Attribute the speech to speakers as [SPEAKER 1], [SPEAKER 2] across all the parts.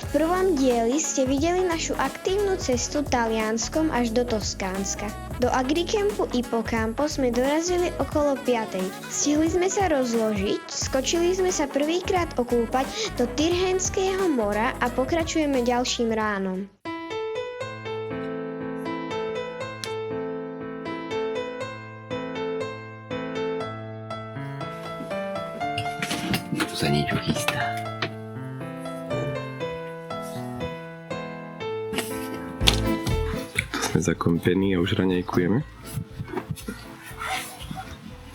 [SPEAKER 1] V prvom dieli ste videli našu aktívnu cestu Talianskom až do Toskánska. Do agricampu Ippocampo sme dorazili okolo 5. Stihli sme sa rozložiť, skočili sme sa prvýkrát okúpať do Tyrhenského mora a pokračujeme ďalším ránom.
[SPEAKER 2] Tu sa niečo chystá. Sme zakompení a už raňajkujeme.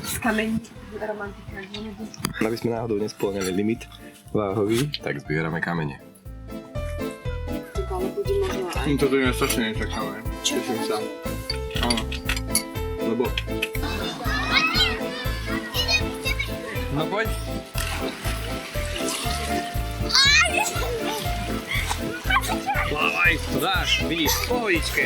[SPEAKER 3] Z kamení romantika.
[SPEAKER 2] Aby sme náhodou nespĺňali limit váhový, tak zbierame kamene.
[SPEAKER 3] Ale bude možno aj.
[SPEAKER 2] Toto je strašne nečakané. Teším sa. Áno. Lebo... No poď. Plávaj, to dáš, vidíš, v pohodičke.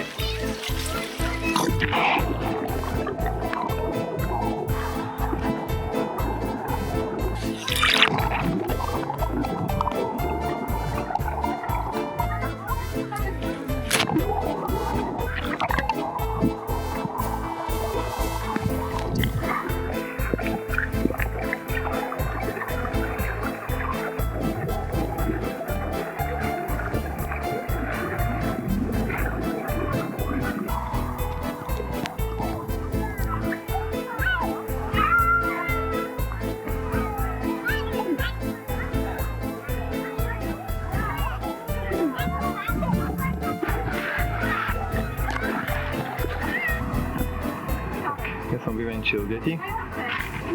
[SPEAKER 2] Ja som vyvenčil deti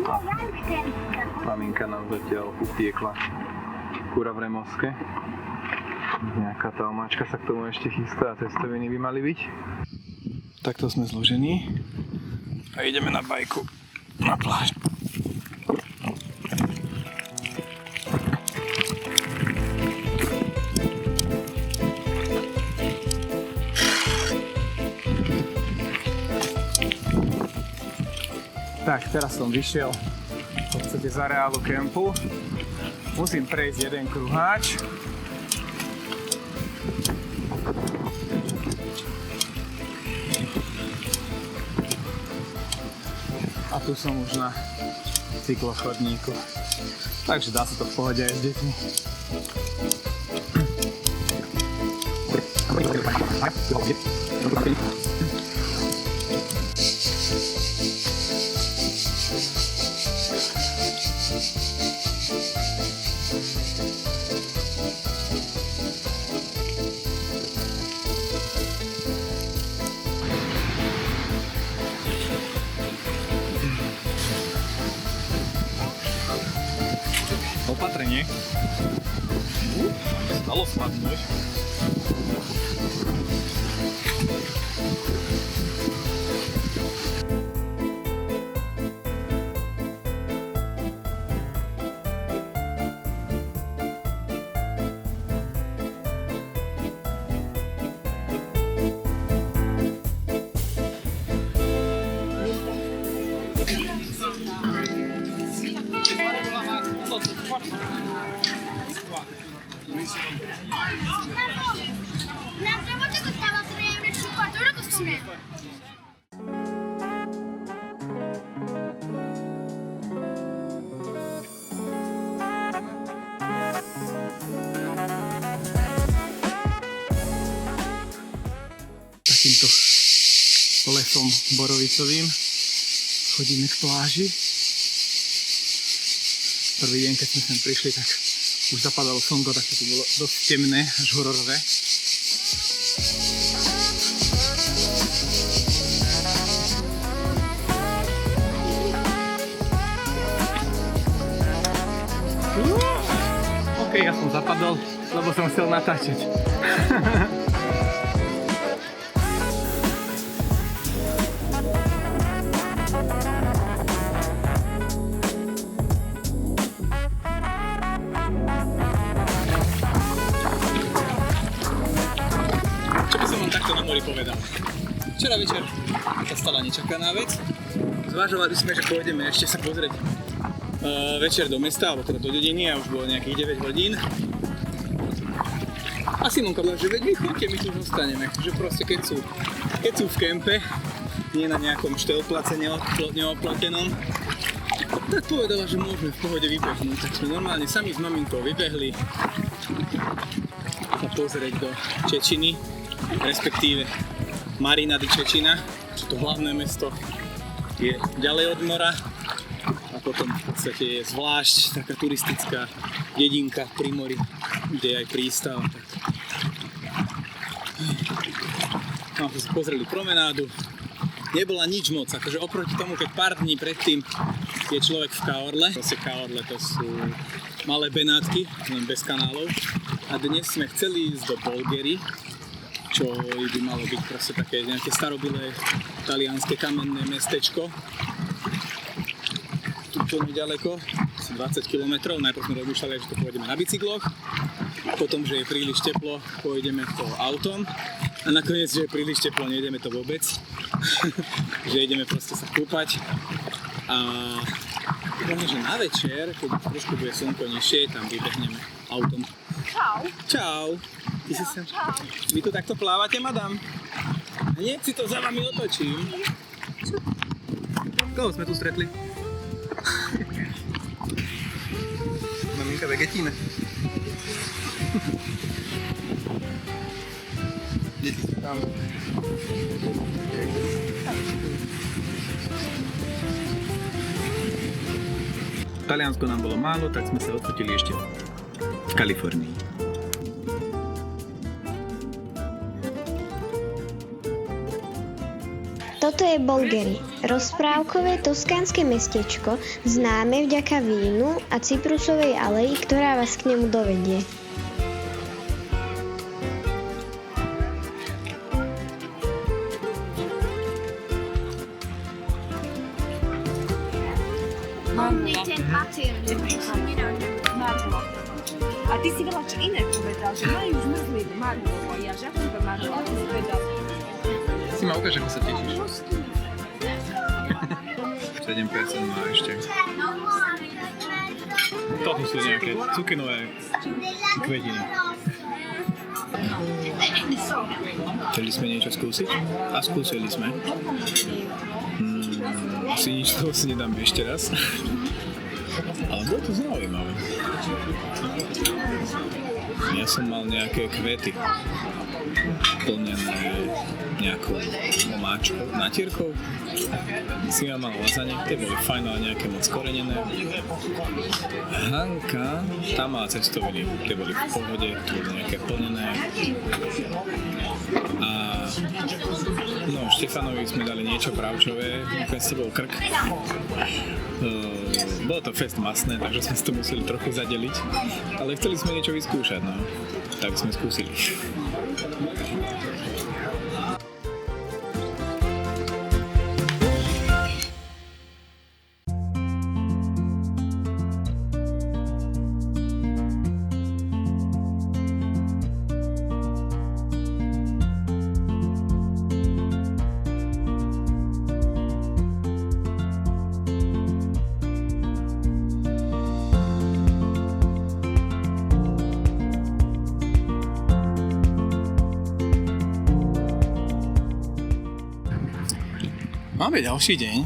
[SPEAKER 2] a maminka nám zatiaľ utiekla kura v remoske. Nejaká tá omáčka sa k tomu ešte chystá a cestoviny by mali byť. Takto sme zložení a ideme na bajku na pláž. Tak, teraz som vyšiel v podstate z areálu kempu. Musím prejsť jeden kruháč. A tu som už na cyklochodníku. Takže dá sa to v pohode aj s deťmi. Opatrenie. Stalo spadnúť.
[SPEAKER 4] L'altra volta costava 3,50 €, ora costa 1 euro.
[SPEAKER 5] Takýmto lesom borovicovým chodíme k pláži. Prvý deň, keď sme sem prišli, tak už zapadalo slnko, tak to tu bolo dosť temné, až hororové. OK, ja som zapadol, lebo som chcel natáčať. Povedal. Včera večer sa stala nečakaná vec. Zvažovali sme, že pôjdeme ešte sa pozrieť večer do mesta, alebo teda do dediny, a už bolo nejakých 9 hodín. A Simonka bola, že veď vy chodte, my tu už ostaneme. Že proste keď sú v kempe, nie na nejakom štelplace neoplatenom, tak povedala, že môžeme v pohode vybehnúť. Tak sme normálne sami s maminkou vybehli sa pozrieť do Čečiny, respektíve Marina di Čečina, čo to hlavné mesto je ďalej od mora a potom v podstate je zvlášť taká turistická dedinka pri mori, kde je aj prístav. No, si pozreli promenádu, nebola nič moc, akože oproti tomu, keď pár dní predtým je človek v Kaorle, proste Kaorle to sú malé Benátky, len bez kanálov, a dnes sme chceli ísť do Bolgery, čo by malo byť proste také nejaké starobilé talianske kamenné mestečko. Tu nedaleko, asi 20 km, najprv sme rozmýšľali, že to pôjdeme na bicykloch, potom, že je príliš teplo, pôjdeme to autom a nakoniec, že je príliš teplo, nejdeme to vôbec, že ideme proste sa kúpať a možno, že na večer, keď trošku bude slnko nižšie, tam vybehneme autom.
[SPEAKER 3] Čau.
[SPEAKER 5] Čau. Ty si sa... Vy tu takto plávate, madam? Hneď si to za vami otočím. Koho sme tu stretli? Maminka vegetína. Deti sú tam. Taliansko nám bolo málo, tak sme sa odfotili ešte v Kalifornii.
[SPEAKER 1] Toto je Bolgery, rozprávkové toskánske mestečko, známe vďaka vínu a cyprusovej aleji, ktorá vás k nemu dovedie.
[SPEAKER 3] A ty si veľa čo iné povedal, že majú zmrzlinu marmolu a ja žiadam iba marmolu, a ty si povedal.
[SPEAKER 5] Si ma ukáž, ako sa tešíš. 7% má ešte. Toto sú nejaké cukinové kvetiny. Chceli sme niečo skúsiť? A skúsili sme. Asi nič toho si nedáme ešte raz. Ale bolo to zaujímavé. Ja som mal nejaké kvety plnené nejakou omáčkou, natierkou. Si ja mal lazanie, tie boli fajn, ale nejaké moc korenené. Hanka, tam mala cestoviny, tie boli v pohode, tie boli nejaké plnené. A no, Štefanovi sme dali niečo bravčové, keď si bol krk. Bolo to fest masné, takže sme si to museli trochu zadeliť, ale chceli sme niečo vyskúšať, no. Tak sme skúsili. Máme ďalší deň.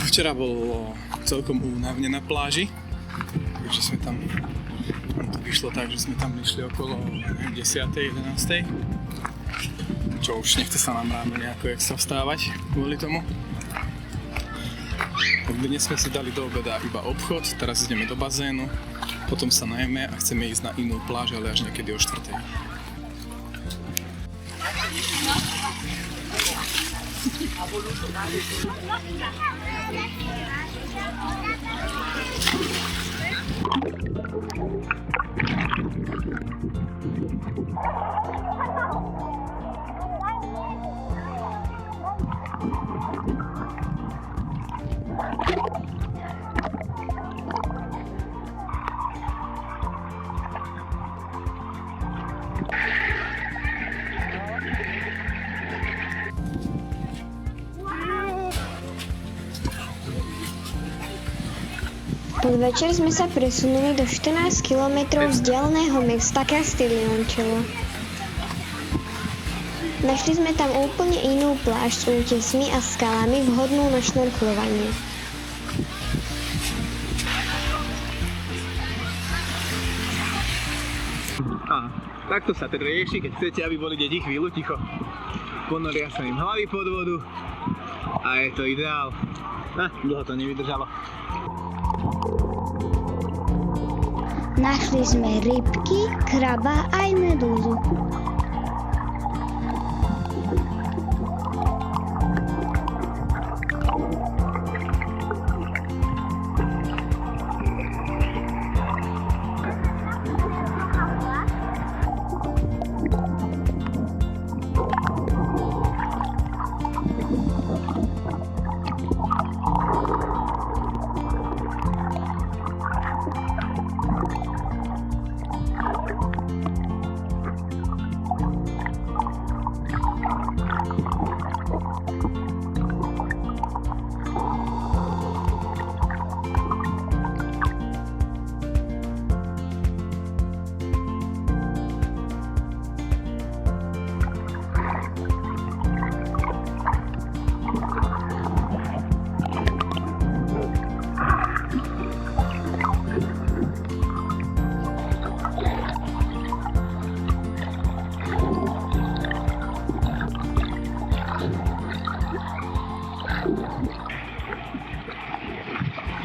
[SPEAKER 5] Včera bolo celkom únavne na pláži, takže sme tam, to vyšlo tak, že sme tam išli okolo 10. 11. Čo už nechce sa nám ráno nejako extra vstávať kvôli tomu. Tak dnes sme si dali do obeda iba obchod, teraz ideme do bazénu, potom sa najeme a chceme ísť na inú pláž, ale až niekedy o 4.
[SPEAKER 1] Podvečer sme sa presunuli do 14 km vzdialeného mesta Castiglioncello. Našli sme tam úplne inú pláž s útesmi a skalami vhodnú na šnorklovanie.
[SPEAKER 2] Takto sa teda rieši, keď chcete, aby boli deti chvíľu ticho. Ponoria sa im hlavy pod vodu a je to ideál. Dlho to nevydržalo.
[SPEAKER 1] Našli sme rybky, kraba aj medúzu.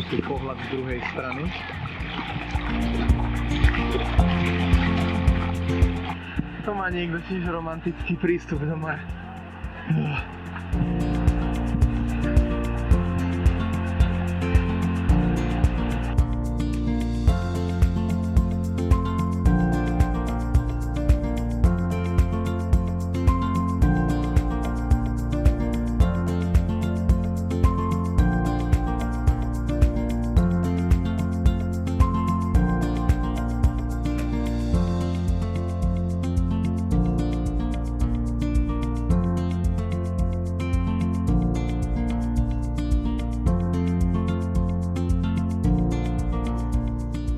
[SPEAKER 2] Tu pohľad z druhej strany. To má niekto tiež romantický prístup do mora.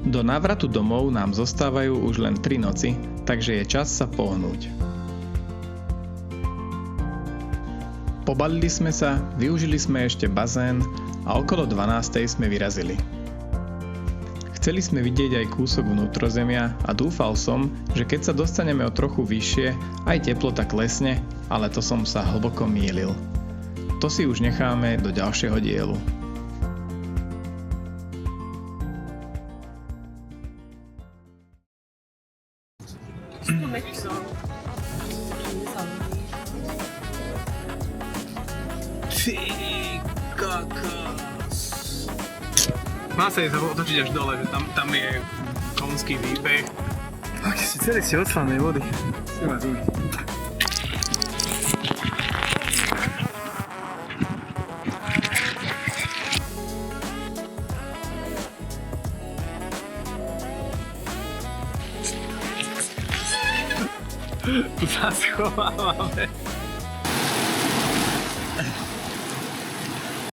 [SPEAKER 6] Do návratu domov nám zostávajú už len 3 noci, takže je čas sa pohnúť. Pobalili sme sa, využili sme ešte bazén a okolo 12:00 sme vyrazili. Chceli sme vidieť aj kúsok vnútrozemia a dúfal som, že keď sa dostaneme o trochu vyššie, aj teplota klesne, ale to som sa hlboko mýlil. To si už necháme do ďalšieho dielu.
[SPEAKER 2] Ty kakos. Má sa ísť otočiť až dole, že tam je konský výbeh. Aký si celý si od slanej vody. Si vás uj. Tu sa schovávame.